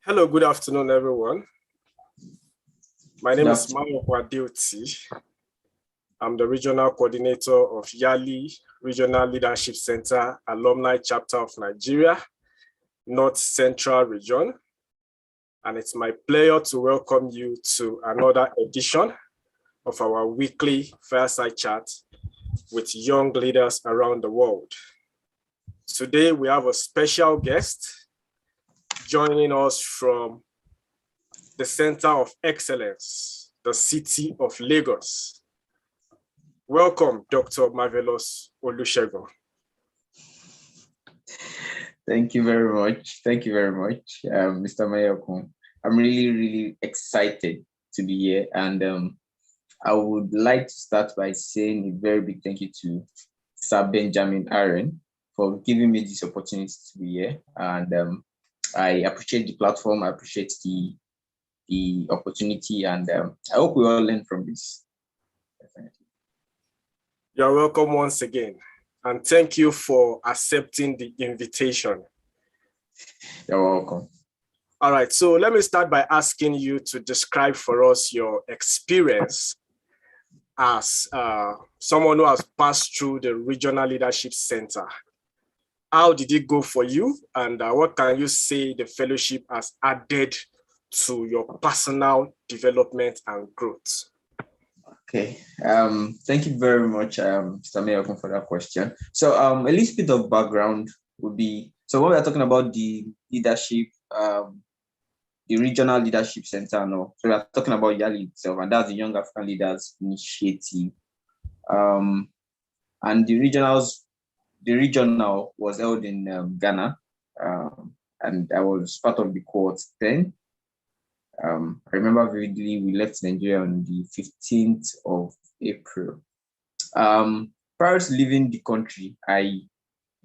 Hello, good afternoon, everyone. My name Good is Mavi. I'm the regional coordinator of Yali Regional Leadership Center Alumni Chapter of Nigeria, North Central Region. And it's my pleasure to welcome you to another edition of our weekly Fireside Chat with young leaders around the world. Today, we have a special guest joining us from the Center of Excellence, the city of Lagos. Welcome, Dr. Marvellous Olusegun. Thank you very much. Mr. Mayokun. I'm really excited to be here. And I would like to start by saying a very big thank you to Sir Benjamin Aaron for giving me this opportunity to be here. And I appreciate the platform. I appreciate the opportunity. And I hope we all learn from this. Definitely. You're welcome once again. And thank you for accepting the invitation. You're welcome. All right, so let me start by asking you to describe for us your experience as someone who has passed through the Regional Leadership Center. How did it go for you? And what can you say the fellowship has added to your personal development and growth? Okay, thank you very much, Mr. Mayokun, for that question. So a little bit of background would be, so when we are talking about the leadership, the Regional Leadership Center, no, so we are talking about YALI itself, and that's the Young African Leaders Initiative. And the regional was held in Ghana, and I was part of the cohort then. I remember vividly we left Nigeria on the 15th of April. Prior to leaving the country, I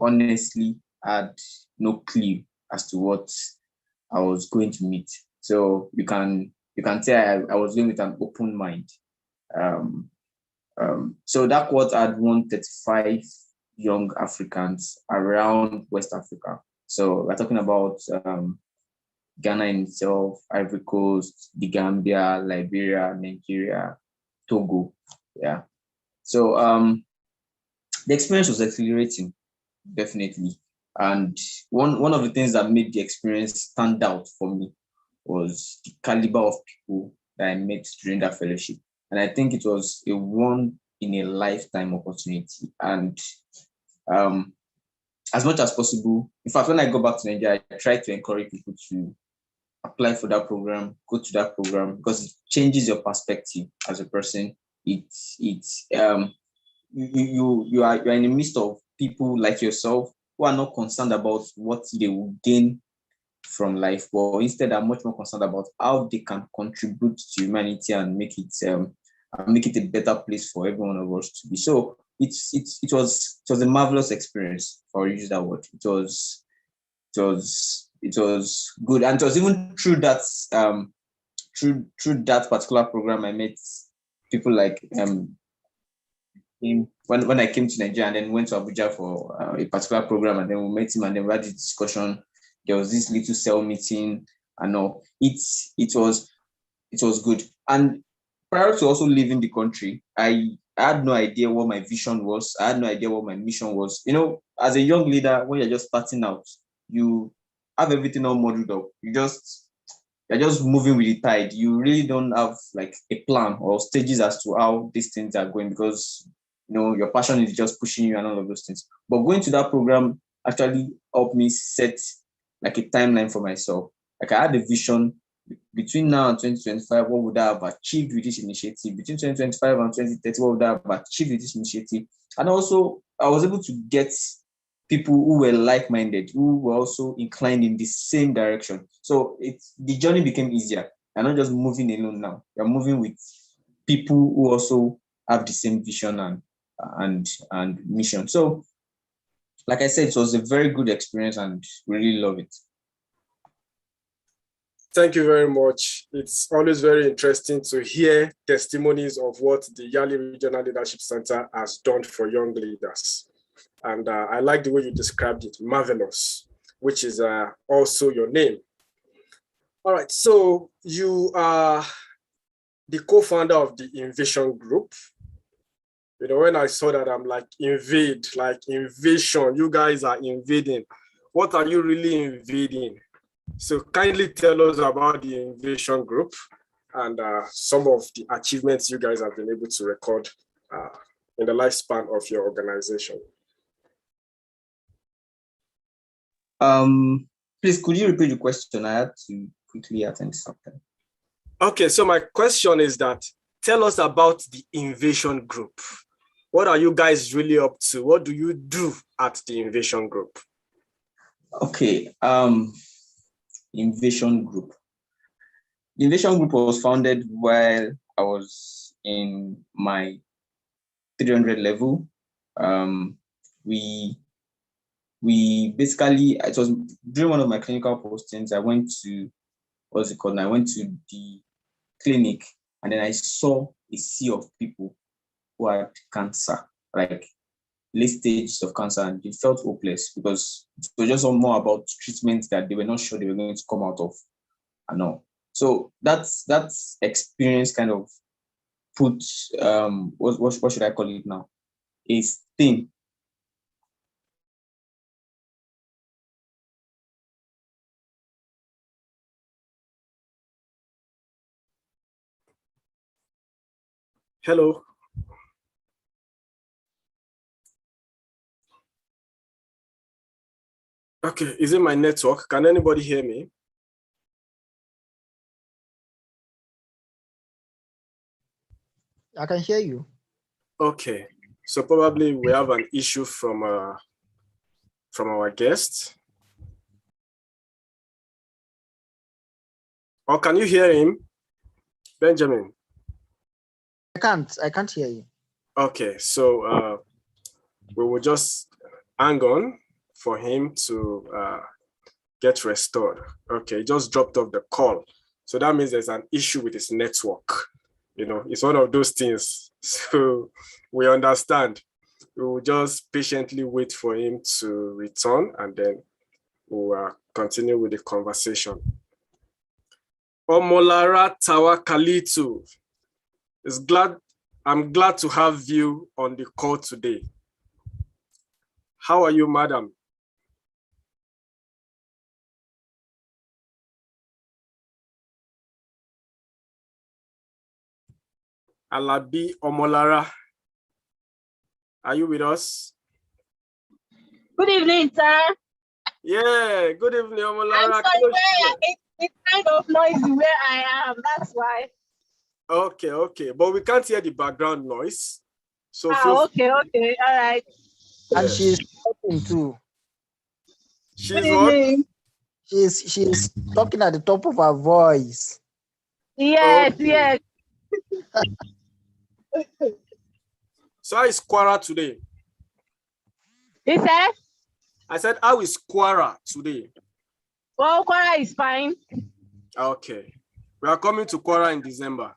honestly had no clue as to what I was going to meet. So you can say I was going with an open mind. So that cohort had 135 young Africans around West Africa. So we're talking about Ghana in itself, Ivory Coast, the Gambia, Liberia, Nigeria, Togo. Yeah. So the experience was exhilarating, definitely. And one of the things that made the experience stand out for me was the caliber of people that I met during that fellowship. And I think it was a one in a lifetime opportunity. And as much as possible, in fact, when I go back to Nigeria, I try to encourage people to apply for that program, go to that program, because it changes your perspective as a person. You are in the midst of people like yourself who are not concerned about what they will gain from life, but instead are much more concerned about how they can contribute to humanity and make it a better place for every one of us to be. So it was a marvelous experience, for use that word. It was good, and it was even through that through that particular program I met people like when I came to Nigeria and then went to Abuja for a particular program, and then we met him and then we had this discussion. There was this little cell meeting and all. It was good. And prior to also leaving the country, I had no idea what my vision was. I had no idea what my mission was. You know, as a young leader, when you're just starting out, you have everything all modeled up. You're just moving with the tide. You really don't have like a plan or stages as to how these things are going, because you know your passion is just pushing you and all of those things. But going to that program actually helped me set like a timeline for myself. Like I had a vision between now and 2025, what would I have achieved with this initiative? Between 2025 and 2030, what would I have achieved with this initiative? And also, I was able to get people who were like-minded, who were also inclined in the same direction. So the journey became easier. You're not just moving alone now. You're moving with people who also have the same vision and mission. So, like I said, it was a very good experience and we really love it. Thank you very much. It's always very interesting to hear testimonies of what the Yali Regional Leadership Center has done for young leaders. And I like the way you described it, Marvellous, which is also your name. All right, so you are the co-founder of the Invasion Group. You know, when I saw that, I'm like, invade, like invasion. You guys are invading. What are you really invading? So kindly tell us about the Invasion Group and some of the achievements you guys have been able to record in the lifespan of your organization. Please, could you repeat the question? I had to quickly attend to something. Okay, so my question is that tell us about the Invasion Group. What are you guys really up to? What do you do at the Invasion Group? Okay, Invasion Group. The Invasion Group was founded while I was in my 300 level. We basically, it was during one of my clinical postings, I went to, I went to the clinic, and then I saw a sea of people who had cancer, like late stages of cancer, and they felt hopeless because it was just more about treatment that they were not sure they were going to come out of and all. So that's experience kind of put what should I call it now? A sting. Hello. Okay, is it my network? Can anybody hear me? I can hear you. Okay, so probably we have an issue from our guest. Or can you hear him, Benjamin? I can't hear you. Okay, so we will just hang on for him to get restored. Okay, he just dropped off the call. So that means there's an issue with his network. You know, it's one of those things. So we understand. We will just patiently wait for him to return, and then we'll continue with the conversation. Omolara Tawakalitu I'm glad to have you on the call today. How are you, madam? Alabi Omolara, are you with us? Good evening, sir. Yeah, good evening, Omolara. I'm sorry, it's kind of noisy where I am, that's why. Okay, but we can't hear the background noise. So okay, all right. And she's talking too. She's what? She's talking at the top of her voice. Yes, okay. Yes. So how is Quara today? You said? I said, how is Quara today? Well, Quara is fine. Okay. We are coming to Quara in December.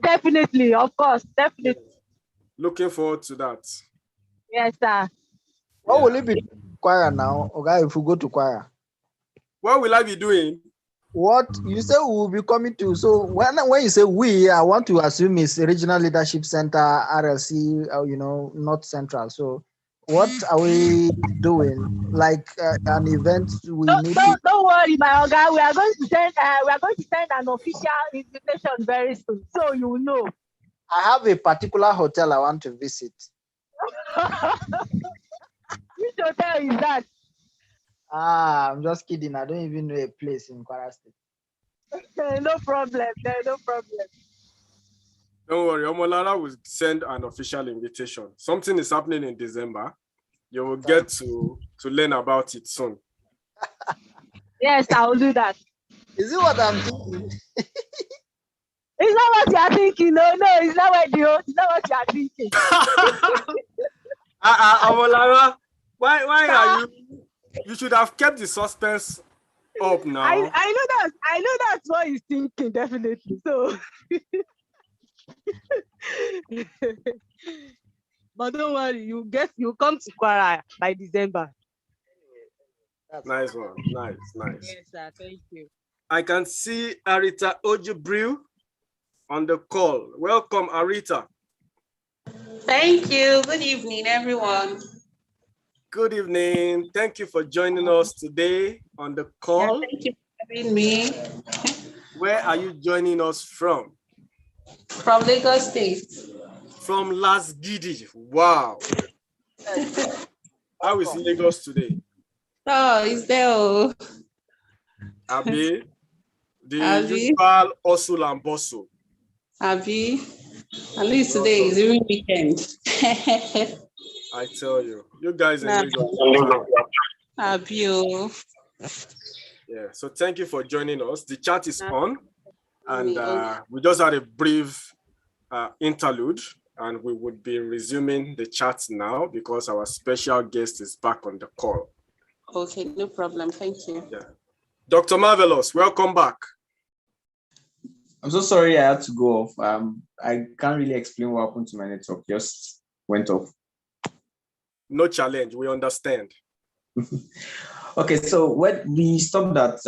Definitely, of course, definitely. Looking forward to that. Yes, sir. What will it be Quara now? Okay, if we go to Quara. What will I be doing? What you say we will be coming to? So when you say we, I want to assume it's Regional Leadership Center, RLC, North Central. So what are we doing? Like an event we need? Don't worry, my Oga. We are going to send an official invitation very soon, so you will know. I have a particular hotel I want to visit. Which hotel is that? I'm just kidding. I don't even know a place in Kwara State. No problem. No problem. Don't worry, Omolara will send an official invitation. Something is happening in December. You will get to learn about it soon. Yes, I will do that. Is it what I'm thinking? It's not what you are thinking. No, it's not what you are thinking. Omolara, why are you? You should have kept the suspense up now. I know that's what he's thinking, definitely. So, but don't worry, you come to Quara by December. Nice one, nice. Yes, sir. Thank you. I can see Arita Ojibril on the call. Welcome, Arita. Thank you. Good evening, everyone. Good evening. Thank you for joining us today on the call. Yeah, thank you for having me. Where are you joining us from? From Lagos State. From Las Gidi. Wow. How is Lagos today? Oh, is there? Oh. Abi, the Abi. usual hustle and bustle. Abi, at least today is even weekend. I tell you, you guys in Nah. Lagos. Abi, oh. Yeah, so thank you for joining us. The chat is on, and Okay. we just had a brief interlude, and we would be resuming the chat now because our special guest is back on the call. Okay, no problem. Thank you. Yeah. Dr. Marvellous, welcome back. I'm so sorry I had to go off. I can't really explain what happened to my network. Just went off. No challenge, we understand. Okay, so when we stopped at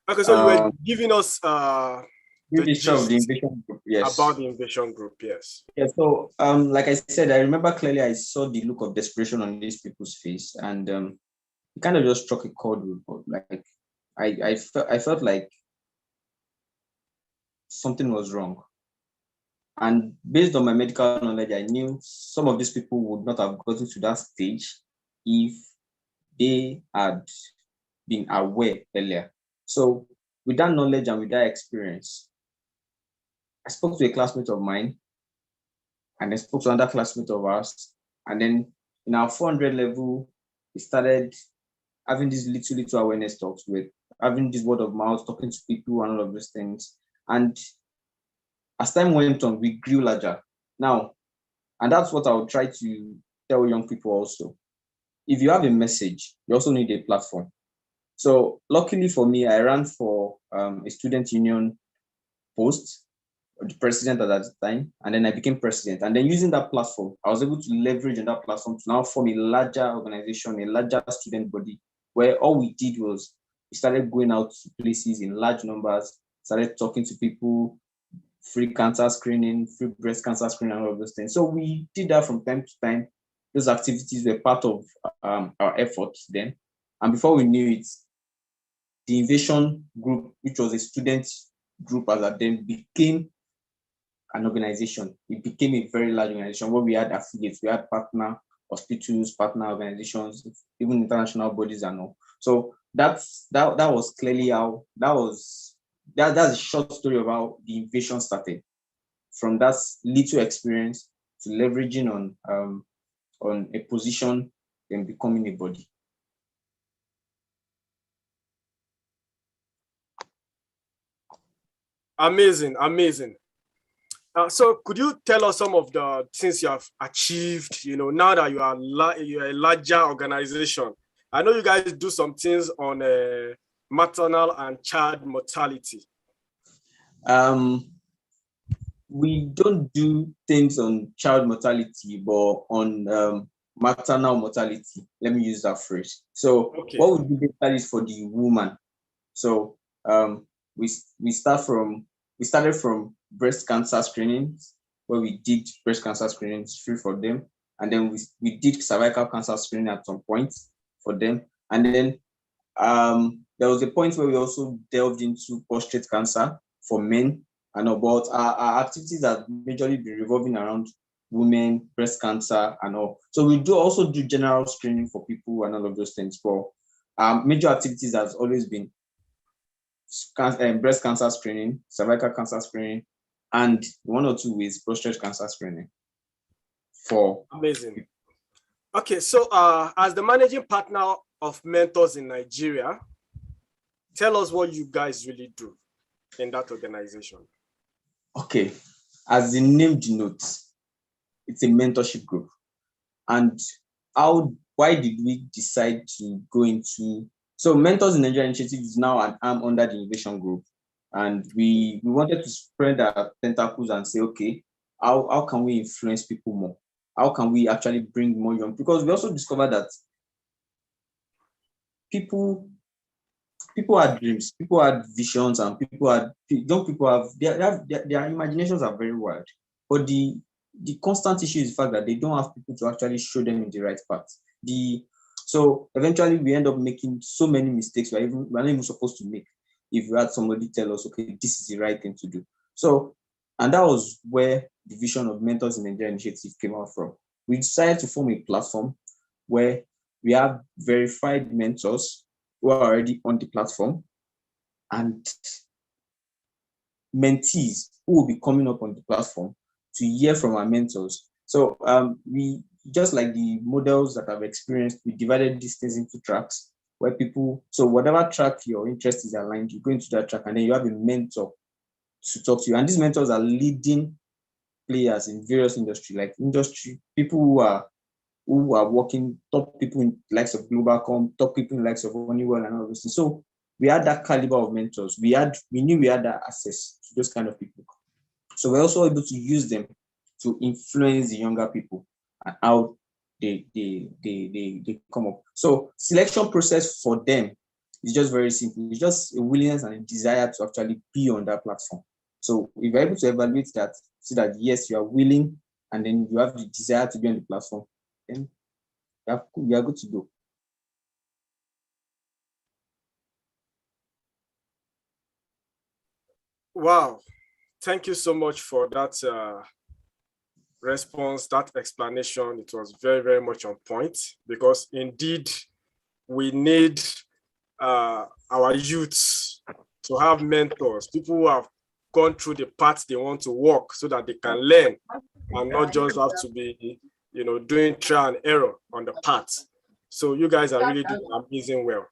Okay, so you were giving us the gist of the gist invasion group, yes. about the invasion group, yes. Yeah, so like I said, I remember clearly I saw the look of desperation on these people's face, and it kind of just struck a chord with, like I felt like something was wrong. And based on my medical knowledge, I knew some of these people would not have gotten to that stage if they had been aware earlier. So with that knowledge and with that experience, I spoke to a classmate of mine, and I spoke to another classmate of ours. And then in our 400 level, we started having these little awareness talks, with having this word of mouth, talking to people and all of those things. And as time went on, we grew larger. Now, and that's what I would try to tell young people also. If you have a message, you also need a platform. So luckily for me, I ran for a student union post, the president at that time, and then I became president. And then using that platform, I was able to leverage on that platform to now form a larger organization, a larger student body, where all we did was we started going out to places in large numbers, started talking to people, free cancer screening, free breast cancer screening, and all of those things. So we did that from time to time. Those activities were part of our efforts then. And before we knew it, the invasion group, which was a student group as at then, became an organization. It became a very large organization where we had affiliates, we had partner hospitals, partner organizations, even international bodies and all. So that was clearly how that's a short story of how the invasion started. From that little experience to leveraging on a position and becoming a body. Amazing, amazing. So could you tell us some of the things you have achieved, now that you're a larger organization? I know you guys do some things on maternal and child mortality. We don't do things on child mortality, but on maternal mortality. Let me use that phrase. So okay. What we do basically is for the woman. So we started from breast cancer screenings, where we did breast cancer screenings free for them. And then we did cervical cancer screening at some point for them. And then there was a point where we also delved into prostate cancer for men. And about our activities have majorly been revolving around women, breast cancer, and all. So we also do general screening for people and all of those things. But major activities has always been breast cancer screening, cervical cancer screening, and 1 or 2 ways prostate cancer screening. Amazing. Okay, so as the managing partner of Mentors in Nigeria, tell us what you guys really do in that organization. Okay, as the name denotes, it's a mentorship group. And why did we decide to go into? So Mentors in Nigeria Initiative is now an arm under the innovation group. And we wanted to spread our tentacles and say, okay, how can we influence people more? How can we actually bring more young? Because we also discovered that people people had dreams, people had visions, and young people their imaginations are very wild. But the constant issue is the fact that they don't have people to actually show them in the right path. So eventually we end up making so many mistakes we're not even supposed to make if we had somebody tell us, okay, this is the right thing to do. So, and that was where the vision of Mentors in Nigeria initiative came out from. We decided to form a platform where we have verified mentors who are already on the platform and mentees who will be coming up on the platform to hear from our mentors. So we, just like the models that I've experienced, we divided these things into tracks where people, so whatever track your interest is aligned, you go into that track and then you have a mentor to talk to you. And these mentors are leading players in various industries, like industry people who are working, top people in likes of Globalcom, top people in likes of Honeywell and all those things. So we had that caliber of mentors. We knew we had that access to those kind of people. So we're also able to use them to influence the younger people and how they come up. So selection process for them is just very simple. It's just a willingness and a desire to actually be on that platform. So if you're able to evaluate that, see that yes, you are willing, and then you have the desire to be on the platform, then you are good to go. Wow. Thank you so much for that response, that explanation. It was very, very much on point, because indeed we need our youths to have mentors, people who have gone through the path they want to walk, so that they can learn and not just have to be, doing trial and error on the path. So you guys are really doing amazing well.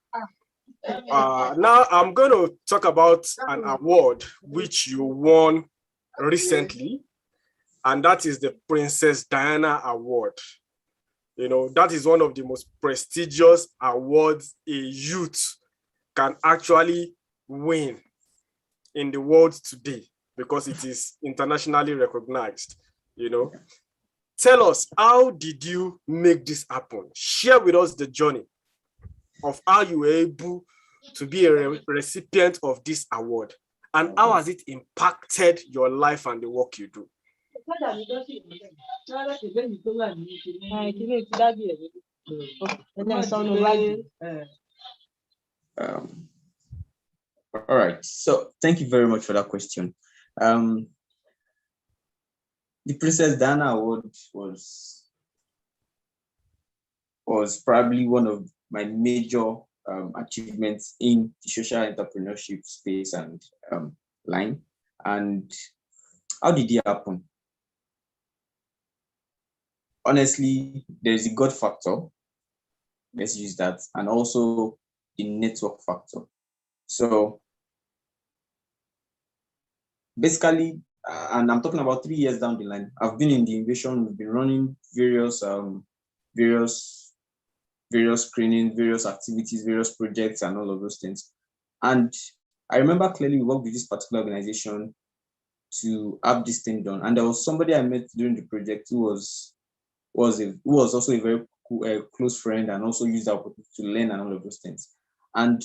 Now I'm going to talk about an award which you won recently, and that is the Princess Diana Award. That is one of the most prestigious awards a youth can actually win in the world today, because it is internationally recognized. Tell us, how did you make this happen? Share with us the journey of how you were able to be a recipient of this award, and how has it impacted your life and the work you do? All right. So thank you very much for that question. The Princess Diana Award was probably one of my major achievements in the social entrepreneurship space and line. And how did it happen? Honestly, there's a God factor. Let's use that. And also the network factor. So basically, and I'm talking about 3 years down the line, I've been in the innovation. We've been running various screenings, various activities, various projects, and all of those things. And I remember clearly we worked with this particular organization to have this thing done. And there was somebody I met during the project who was also a very close friend, and also used that opportunity to learn and all of those things. And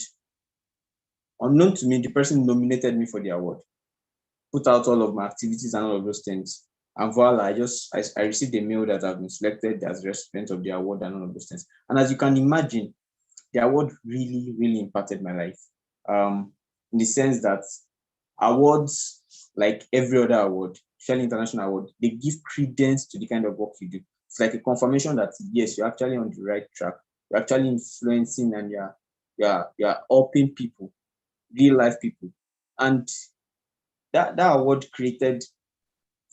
unknown to me, the person nominated me for the award, put out all of my activities and all of those things. And voila, I received a mail that I've been selected as recipient of the award and all of those things. And as you can imagine, the award really, really impacted my life. In the sense that awards, like every other award, especially international award, they give credence to the kind of work you do. It's like a confirmation that yes, you're actually on the right track. You're actually influencing, and you're helping people, real life people. And that award created,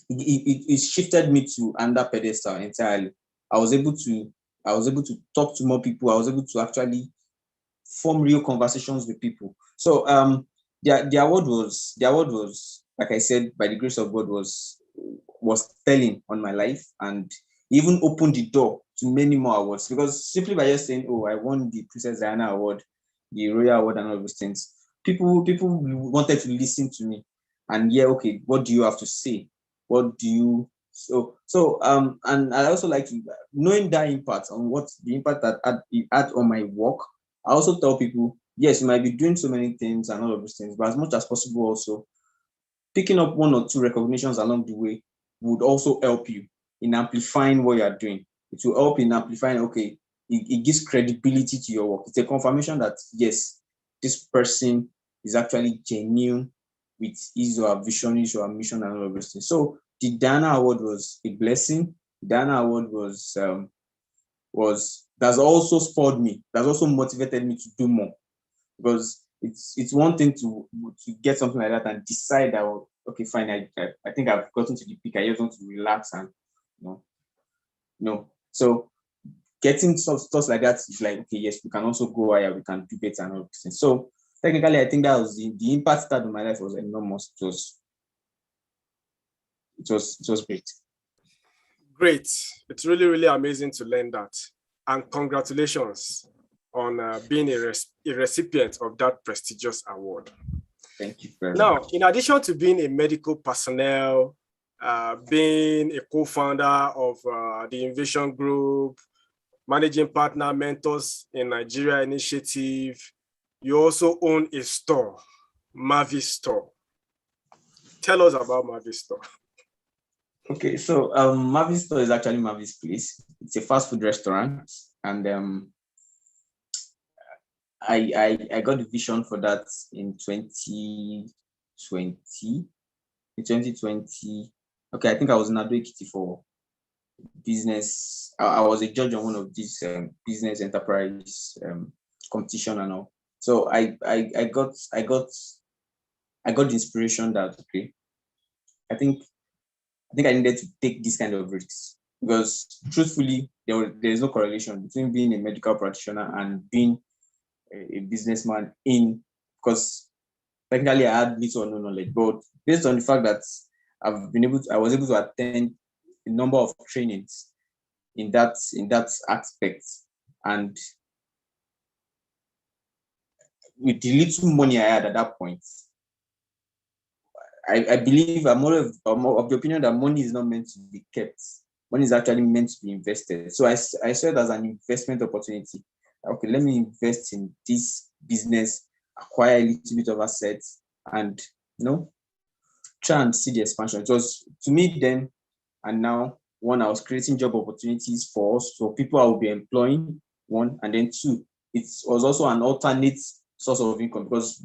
it shifted me to another pedestal entirely. I was able to talk to more people. I was able to actually form real conversations with people. So the award was, like I said, by the grace of God, was telling on my life, and even opened the door to many more awards. Because simply by just saying, oh, I won the Princess Diana Award, the Royal Award, and all those things, people wanted to listen to me. And yeah, okay, what do you have to say? What do you and I also like to, knowing that impact on what the impact that it had on my work. I also tell people, yes, you might be doing so many things and all of those things, but as much as possible also, picking up one or two recognitions along the way would also help you in amplifying what you are doing. It will help in amplifying, okay, it gives credibility to your work. It's a confirmation that, yes, this person is actually genuine with his or her vision, his or her mission, and all of those things. So the Diana Award was a blessing. The Diana Award that's also spurred me, that's also motivated me to do more, because it's one thing to get something like that and decide that, okay, fine, I think I've gotten to the peak. I just want to relax and So getting stuff like that is like, okay, yes, we can also go higher, we can do better and all those things. So technically, I think that was the impact that on my life was enormous. It was great. Great. It's really, really amazing to learn that. And congratulations on being a recipient of that prestigious award. Thank you very Now, much. in addition to being a medical personnel, being a co-founder of the Innovation Group, managing partner mentors in Nigeria initiative, you also own a store, Mavi Store. Tell us about Mavi Store. Okay, so Mavi Store is actually Mavi's place. It's a fast food restaurant, and I got the vision for that in 2020. In 2020, okay, I think I was in Ado-Ekiti for business. I was a judge on one of these business enterprise competition and all. So I got the inspiration that, okay, I think I needed to take this kind of risks, because truthfully, there is no correlation between being a medical practitioner and being a businessman, because technically I had little or no knowledge, but based on the fact that I was able to attend a number of trainings in that aspect, and with the little money I had at that point, I believe I'm more of the opinion that money is not meant to be kept. Money is actually meant to be invested. So I saw it as an investment opportunity. Okay, let me invest in this business, acquire a little bit of assets, and try and see the expansion. It was, to me then and now, one, I was creating job opportunities for us, for people I will be employing, one, and then two, it was also an alternate source of income, because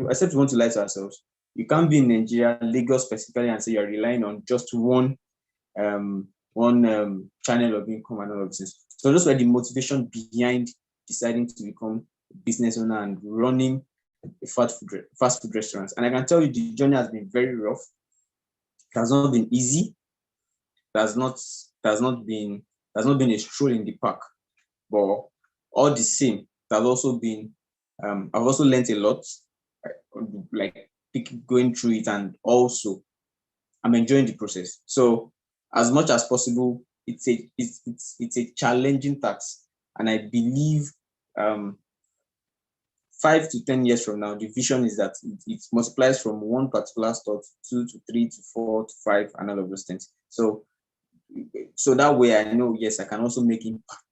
except we want to lie to ourselves, you can't be in Nigeria, Lagos specifically, and say you're relying on just one channel of income and all of this. So those were the motivation behind deciding to become a business owner and running a fast food restaurant. And I can tell you, the journey has been very rough. It has not been easy. It has not been a stroll in the park. But all the same, it has also been. I've also learned a lot, like going through it, and also I'm enjoying the process. So as much as possible, it's a challenging task, and I believe 5 to 10 years from now, the vision is that it multiplies from one particular store to 2 to 3 to 4 to 5 and all of those things. So that way I know, yes, I can also make impact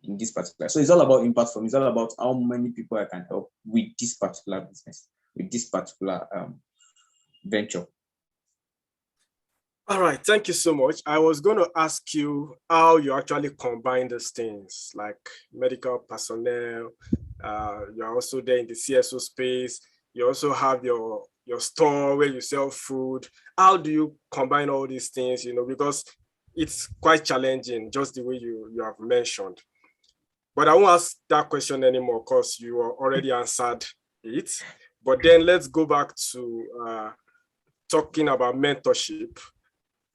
in this particular. So it's all about impact for me. It's all about how many people I can help with this particular business, with this particular venture. All right, thank you so much. I was going to ask you how you actually combine these things, like medical personnel. You're also there in the CSO space. You also have your store where you sell food. How do you combine all these things? Because it's quite challenging, just the way you have mentioned. But I won't ask that question anymore because you already answered it. But then let's go back to talking about mentorship.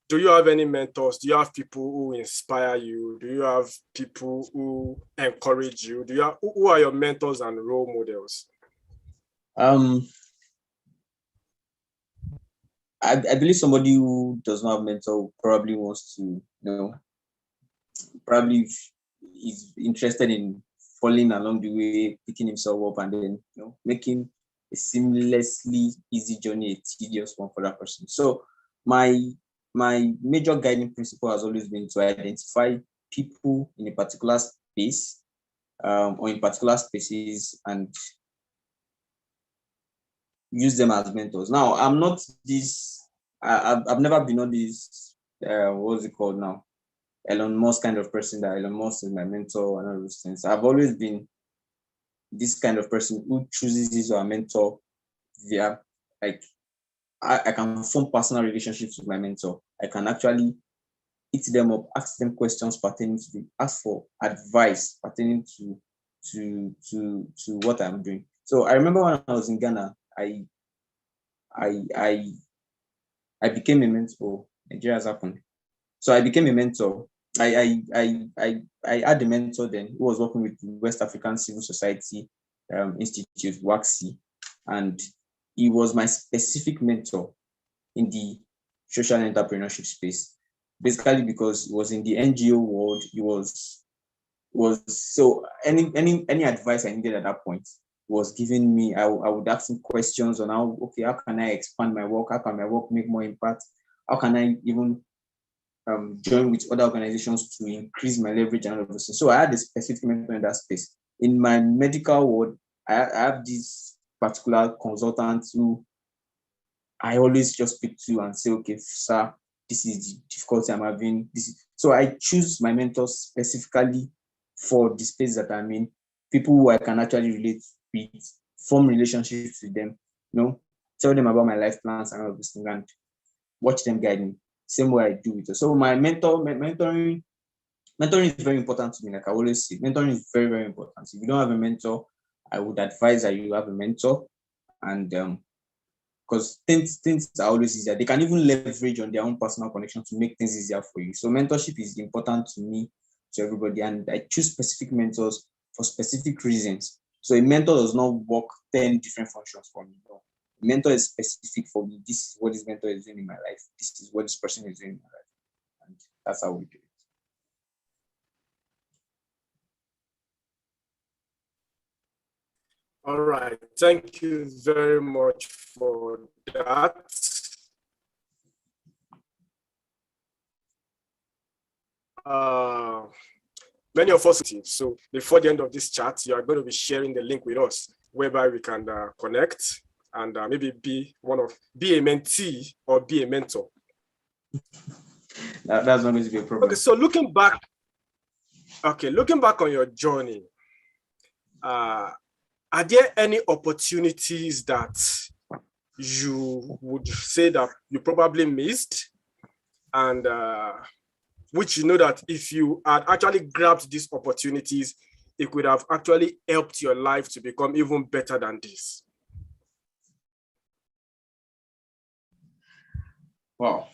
Do you have any mentors? Do you have people who inspire you? Do you have people who encourage you? Who are your mentors and role models? I believe somebody who does not have a mentor probably wants to, probably is interested in following along the way, picking himself up, and then making a seamlessly easy journey a tedious one for that person. So my major guiding principle has always been to identify people in a particular space or in particular spaces, and use them as mentors. Now, I'm not this, I've never been on this, what's it called now? Elon Musk kind of person that Elon Musk is my mentor and all those things. I've always been this kind of person who chooses his or a mentor via, like, I can form personal relationships with my mentor. I can actually hit them up, ask them questions pertaining to them, ask for advice pertaining to what I'm doing. So I remember when I was in Ghana, I became a mentor. Nigeria has happened. So I became a mentor. I had a mentor then who was working with the West African Civil Society Institute, WACSI, and he was my specific mentor in the social entrepreneurship space. Basically, because he was in the NGO world, he was so any advice I needed at that point was giving me. I would ask him questions on how can I expand my work? How can my work make more impact? How can I even join with other organizations to increase my leverage and all of this? So I had a specific mentor in that space. In my medical world, I have this particular consultant who I always just speak to and say, okay, sir, this is the difficulty I'm having. So I choose my mentors specifically for the space that I'm in, people who I can actually relate with, form relationships with them, tell them about my life plans and all of this thing, and watch them guide me. Same way I do it. So my mentoring is very important to me. Like I always say, mentoring is very, very important. If you don't have a mentor, I would advise that you have a mentor, and because things are always easier. They can even leverage on their own personal connection to make things easier for you. So mentorship is important to me, to everybody, and I choose specific mentors for specific reasons. So a mentor does not work 10 different functions for me. No. A mentor is specific for me. This is what this mentor is doing in my life. This is what this person is doing in my life. And that's how we do it. All right. Thank you very much for that. Many of us, so before the end of this chat, you are going to be sharing the link with us, whereby we can connect and maybe be a mentee or be a mentor. That's not going to be a problem. Okay, so looking back on your journey, are there any opportunities that you would say that you probably missed, and which you know that if you had actually grabbed these opportunities, it could have actually helped your life to become even better than this? Wow.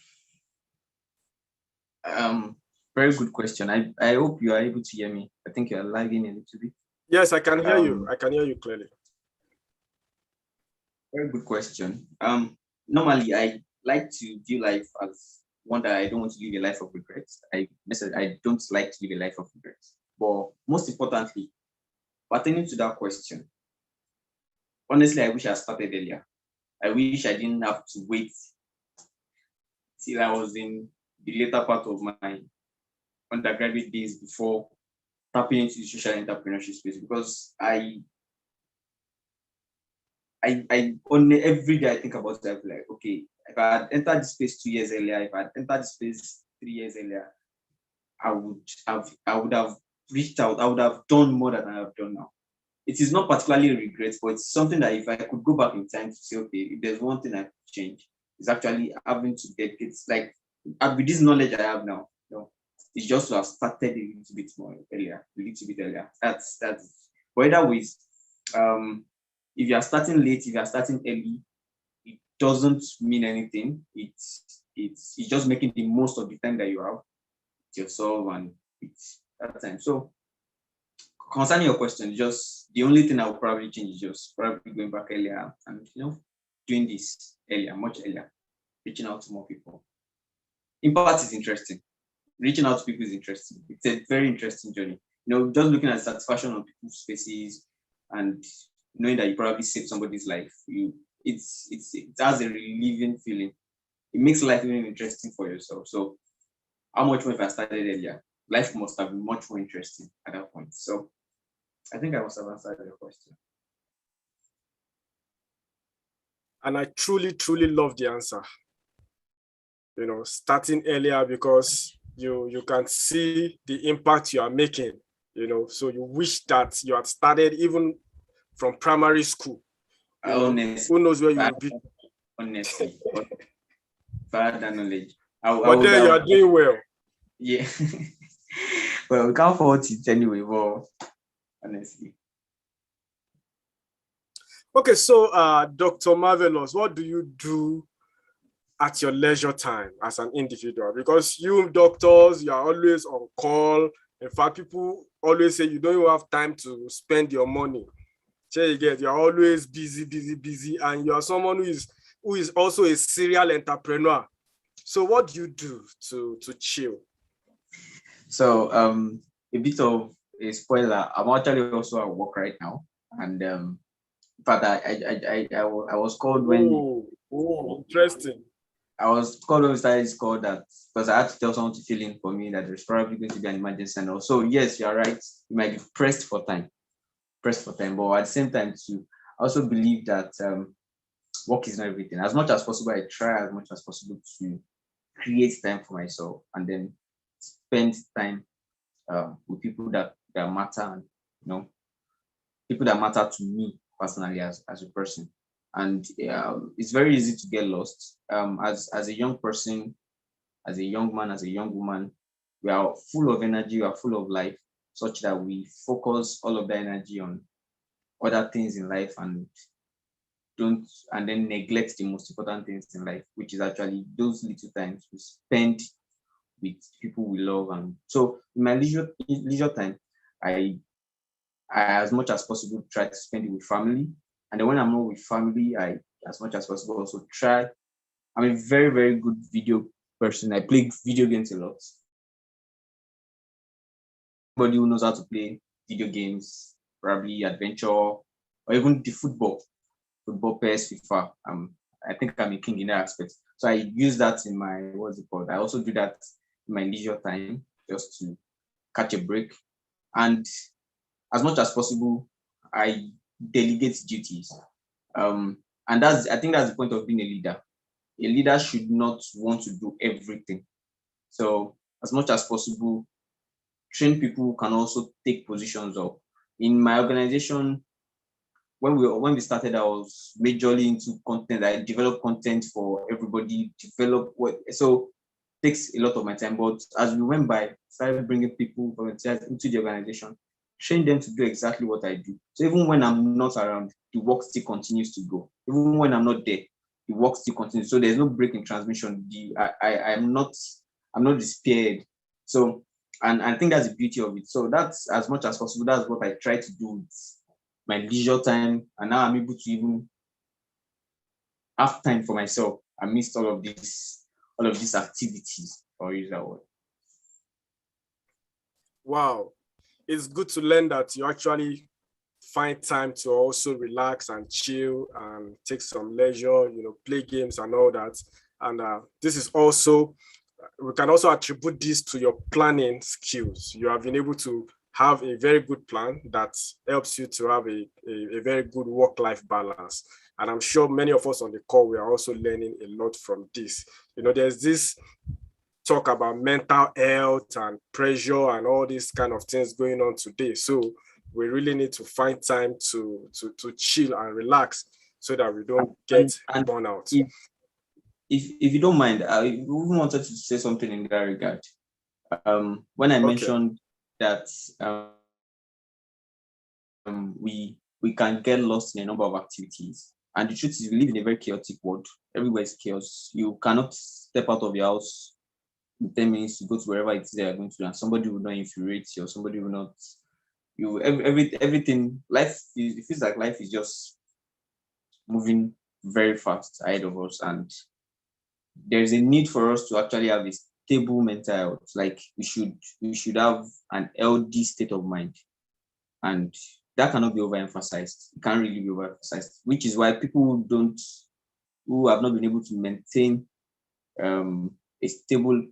Very good question. I hope you are able to hear me. I think you are lagging a little bit. Yes, I can hear you. I can hear you clearly. Very good question. Normally, I like to view life as one that I don't want to live a life of regrets. I don't like to live a life of regrets. But most importantly, pertaining to that question, honestly, I wish I started earlier. I wish I didn't have to wait till I was in the later part of my undergraduate days before tapping into the social entrepreneurship space, because I on every day I think about it, I feel like, okay, if I had entered this space 2 years earlier, if I had entered this space 3 years earlier, I would have reached out, I would have done more than I have done now. It is not particularly a regret, but it's something that if I could go back in time to say, okay, if there's one thing I could change, it's actually having to dedicate, like with this knowledge I have now, it's just to have started a little bit earlier. That's but either ways, if you are starting late, if you are starting early, it doesn't mean anything. It's just making the most of the time that you have with yourself and it's that time. So concerning your question, just the only thing I would probably change is just probably going back earlier and doing this earlier, much earlier, reaching out to more people. Impact is interesting. Reaching out to people is interesting. It's a very interesting journey. Just looking at satisfaction on people's faces and knowing that you probably saved somebody's life, it has a relieving feeling. It makes life even interesting for yourself. So how much more if I started earlier? Life must have been much more interesting at that point. So I think I must have answered your question. And I truly, truly love the answer. You know, starting earlier, because you can see the impact you are making, you know, so you wish that you had started even from primary school. You know, who knows where you will be. Honestly, further knowledge. But then you are doing well. Yeah. Well, we can't fault it anyway, but honestly. Okay, so Dr. Marvellous, what do you do at your leisure time as an individual? Because you doctors, you are always on call. In fact, people always say you don't even have time to spend your money. So you get, you're always busy, and you are someone who is also a serial entrepreneur. So what do you do to chill? So a bit of a spoiler. I'm actually also at work right now, and but I was called when. Oh, interesting. I was called when we started this call that because I had to tell someone to fill in for me that there's probably going to be an emergency. And also, yes, you're right. You might be pressed for time. But at the same time, too, I also believe that work is not everything. As much as possible, I try as much as possible to create time for myself and then spend time with people that matter, and you know, people that matter to me personally as a person. And it's very easy to get lost. As a young person, as a young man, as a young woman, we are full of energy, we are full of life, such that we focus all of that energy on other things in life and then neglect the most important things in life, which is actually those little times we spend with people we love. And so in my leisure time, I as much as possible try to spend it with family. And then when I'm not with family, I as much as possible also try. I'm a very, very good video person. I play video games a lot. Anybody who knows how to play video games, probably adventure, or even the football PES, FIFA. I think I'm a king in that aspect. So I use that in my, what's it called? I also do that in my leisure time just to catch a break. And as much as possible, I delegate duties. And I think that's the point of being a leader. A leader should not want to do everything. So as much as possible, train people who can also take positions up. In my organization, when we started, I was majorly into content. I developed content for everybody, so it takes a lot of my time. But as we went by, started bringing people, volunteers into the organization, train them to do exactly what I do. So even when I'm not around, the work still continues to go. Even when I'm not there, the work still continues. So there's no break in transmission. I'm not despaired. So, and I think that's the beauty of it. So that's as much as possible. That's what I try to do with my leisure time. And now I'm able to even have time for myself amidst all of these activities, or use that word. Wow. It's good to learn that you actually find time to also relax and chill and take some leisure, you know, play games and all that. And this is also, we can also attribute this to your planning skills. You have been able to have a very good plan that helps you to have a very good work-life balance. And I'm sure many of us on the call, we are also learning a lot from this. You know, there's this talk about mental health and pressure and all these kind of things going on today. So we really need to find time to chill and relax so that we don't get burnout. If you don't mind, I even wanted to say something in that regard. When I mentioned that we can get lost in a number of activities, and the truth is we live in a very chaotic world. Everywhere is chaos. You cannot step out of your house in 10 minutes to go to wherever it is that you're going to, and somebody will not infuriate you, or somebody will not everything. Life it feels like life is just moving very fast ahead of us, and there's a need for us to actually have a stable mental health. Like we should have an healthy state of mind, and that cannot be overemphasized. It can't really be overemphasized, which is why people who have not been able to maintain a stable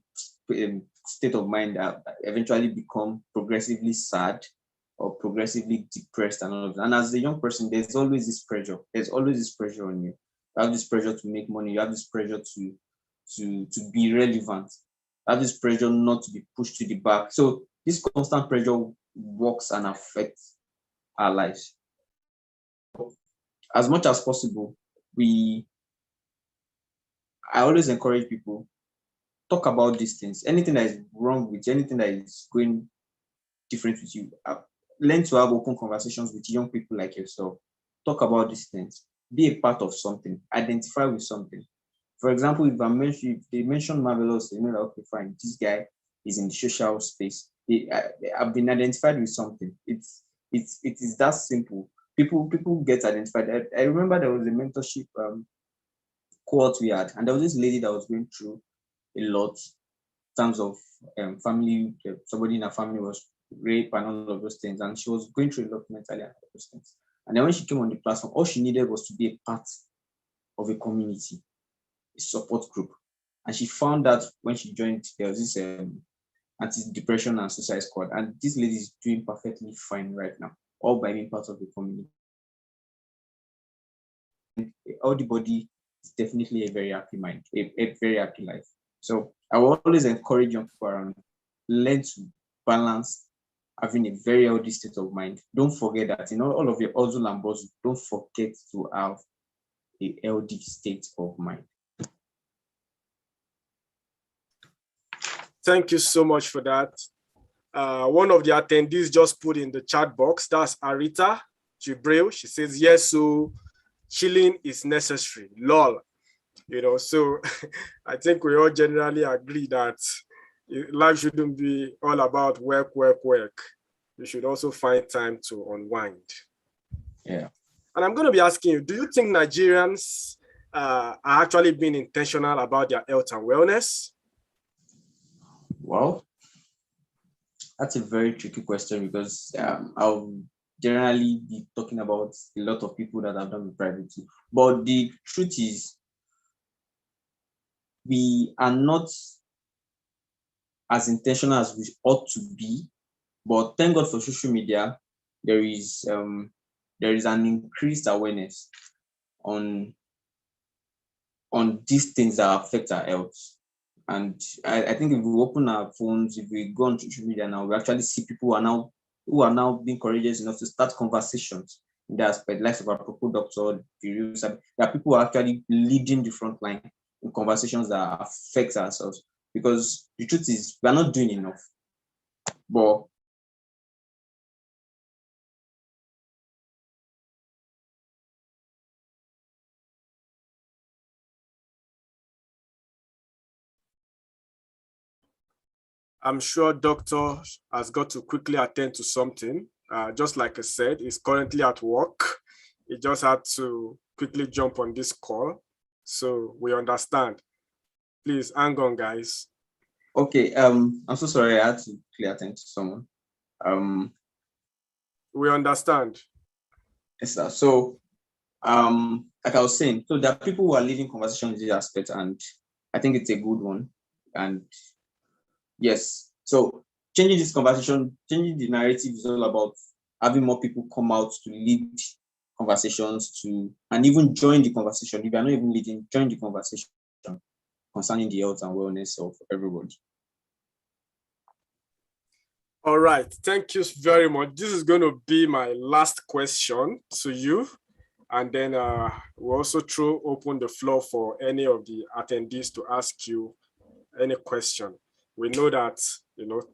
state of mind eventually become progressively sad or progressively depressed and all of that. And as a young person, there's always this pressure. There's always this pressure on you. You have this pressure to make money. You have this pressure to be relevant. You have this pressure not to be pushed to the back. So this constant pressure works and affects our lives. As much as possible, I always encourage people, talk about these things. Anything that is wrong with you, anything that is going different with you, learn to have open conversations with young people like yourself. Talk about these things. Be a part of something. Identify with something. For example, if they mention Marvellous, you know that, okay, fine, this guy is in the social space. I've been identified with something. It is that simple. People get identified. I remember there was a mentorship cohort we had, and there was this lady that was going through a lot in terms of family. Somebody in her family was raped and all of those things, and she was going through a lot mentally and all of those things. And then when she came on the platform, all she needed was to be a part of a community, a support group. And she found that when she joined, there was this anti-depression and suicide squad. And this lady is doing perfectly fine right now, all by being part of the community. All the body is definitely a very happy mind, a very happy life. So I will always encourage young people around, learn to balance having a very healthy state of mind. Don't forget that in all of your hustle and bustle, don't forget to have a healthy state of mind. Thank you so much for that. One of the attendees just put in the chat box, that's Arita Jibril. She says, yes, so chilling is necessary, lol. You know, so I think we all generally agree that life shouldn't be all about work. You should also find time to unwind. Yeah. And I'm going to be asking you, do you think Nigerians are actually being intentional about their health and wellness? Well, that's a very tricky question, because I'll generally be talking about a lot of people that I've done with private too. But the truth is, we are not as intentional as we ought to be. But thank God for social media, there is an increased awareness on these things that affect our health. And I think if we open our phones, if we go on social media now, we actually see people who are now being courageous enough to start conversations in that aspect, like of our Propos Doctor. There are people who are actually leading the front line in conversations that affect ourselves. Because the truth is, we are not doing enough. But I'm sure Doctor has got to quickly attend to something. Just like I said, he's currently at work. He just had to quickly jump on this call. So we understand. Please hang on, guys. okay, I'm so sorry, I had to quickly attend to someone. We understand. Yes, sir. So like I was saying, so there are people who are leading conversations in this aspect, and I think it's a good one. And yes, so changing this conversation, changing the narrative is all about having more people come out to lead conversations and even join the conversation. If you are not even leading, join the conversation concerning the health and wellness of everybody. All right, thank you very much. This is going to be my last question to you. And then we'll also throw open the floor for any of the attendees to ask you any question. We know that,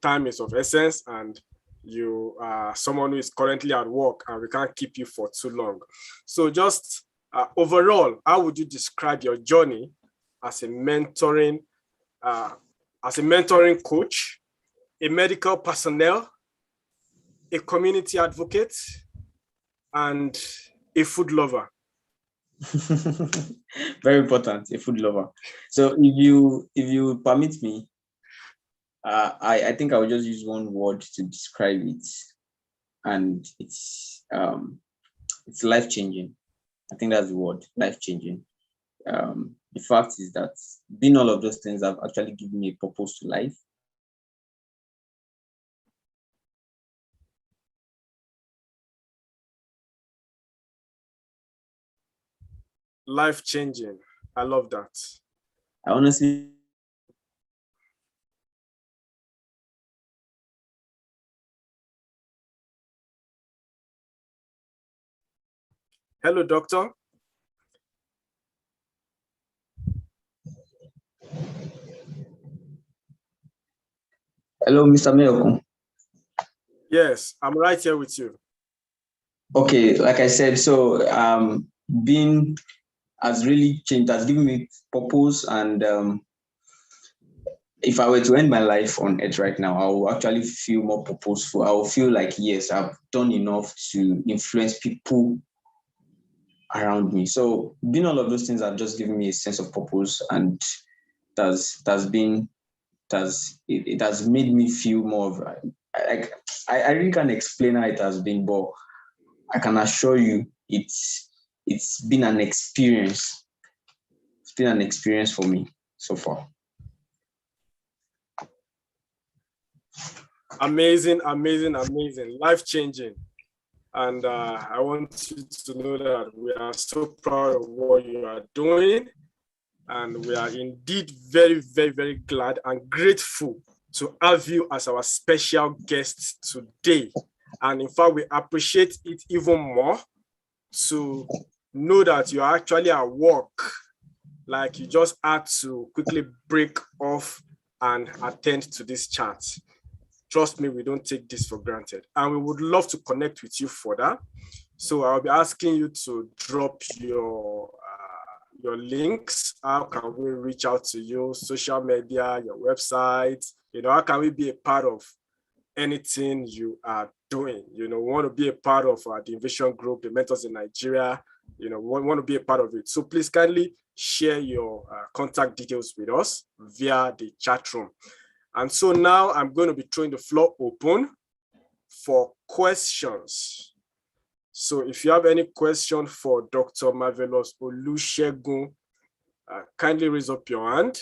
time is of essence, and you are someone who is currently at work, and we can't keep you for too long. So just overall, how would you describe your journey as a mentoring coach, a medical personnel, a community advocate, and a food lover? Very important, a food lover. So if you permit me, I think I will just use one word to describe it, and it's life-changing. I think that's the word, life-changing. The fact is that being all of those things have actually given me a purpose to life. Life-changing. I love that. I honestly. Hello, doctor. Hello, Mr. Mayor. Yes, I'm right here with you. Okay, like I said, so being has really changed, has given me purpose, and if I were to end my life on earth right now, I will actually feel more purposeful. I will feel like, yes, I've done enough to influence people around me. So being all of those things have just given me a sense of purpose, and it has made me feel more of like I really can't explain how it has been, but I can assure you it's been an experience. It's been an experience for me so far. Amazing, amazing, amazing, life-changing. And I want you to know that we are so proud of what you are doing. And we are indeed very, very, very glad and grateful to have you as our special guest today. And in fact, we appreciate it even more to know that you are actually at work. Like you just had to quickly break off and attend to this chat. Trust me, we don't take this for granted. And we would love to connect with you further. So I'll be asking you to drop your links. How can we reach out to you? Social media, your website, how can we be a part of anything you are doing? We want to be a part of the Invasion Group, the Mentors in Nigeria. We want to be a part of it. So please kindly share your contact details with us via the chat room. And so now I'm going to be throwing the floor open for questions. So if you have any question for Dr. Marvellous Olusegun, kindly raise up your hand,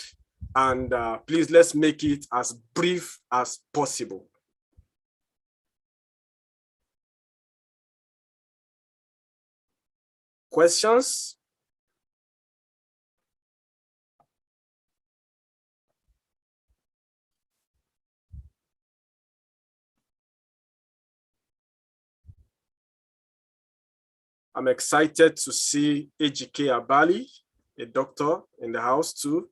and please let's make it as brief as possible. Questions? I'm excited to see Ejike Abali, a doctor, in the house too.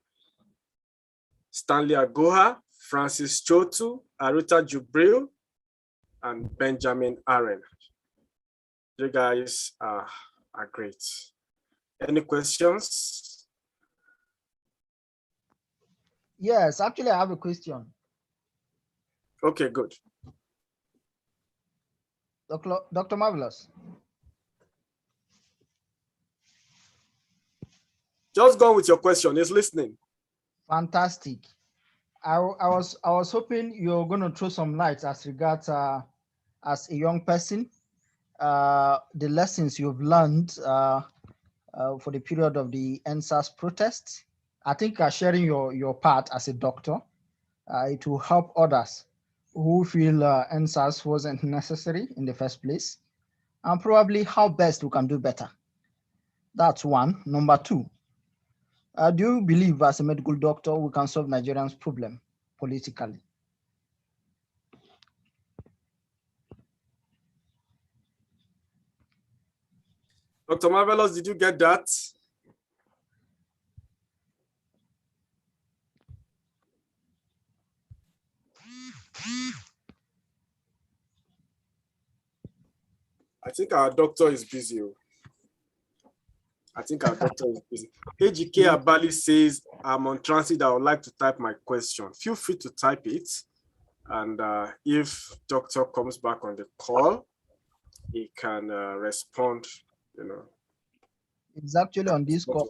Stanley Agoha, Francis Chotu, Aruta Jubril, and Benjamin Aaron. You guys are great. Any questions? Yes, actually, I have a question. Okay, good. Dr. Marvellous. Just go with your question. He's listening. Fantastic. I was hoping you're going to throw some light as regards as a young person, the lessons you've learned for the period of the NSAS protests. I think sharing your part as a doctor, it will help others who feel NSAS wasn't necessary in the first place, and probably how best we can do better. That's one. Number two, do you believe as a medical doctor we can solve Nigerians' problem politically? Dr. Marvellous, did you get that? I think our doctor is busy. Ejike Abali says, I'm on transit. I would like to type my question. Feel free to type it. And if doctor comes back on the call, he can respond, It's actually on this call.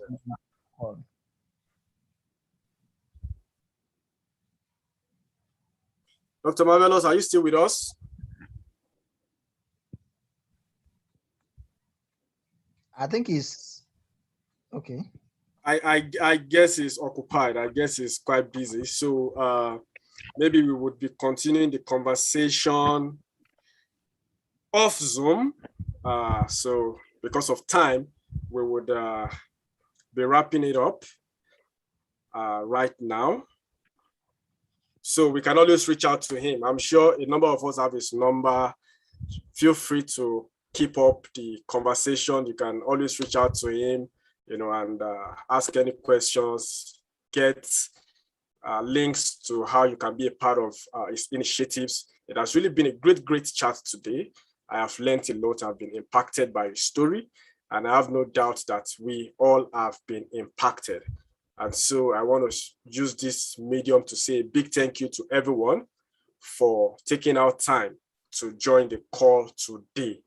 Dr. Marvellous, are you still with us? I think he's okay. I guess he's occupied. I guess he's quite busy. So maybe we would be continuing the conversation off Zoom. So because of time, we would be wrapping it up right now. So we can always reach out to him. I'm sure a number of us have his number. Feel free to keep up the conversation. You can always reach out to him, and ask any questions, get links to how you can be a part of his initiatives. It has really been a great chat today. I have learned a lot. I've been impacted by his story, and I have no doubt that we all have been impacted. And so I want to use this medium to say a big thank you to everyone for taking out time to join the call today.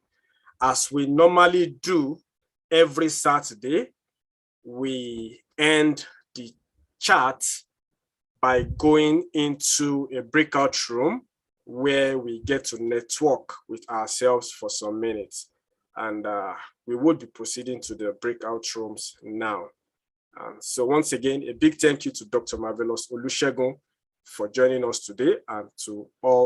As we normally do every Saturday, we end the chat by going into a breakout room where we get to network with ourselves for some minutes. And we would be proceeding to the breakout rooms now. So once again, a big thank you to Dr. Marvellous Olusegun for joining us today, and to all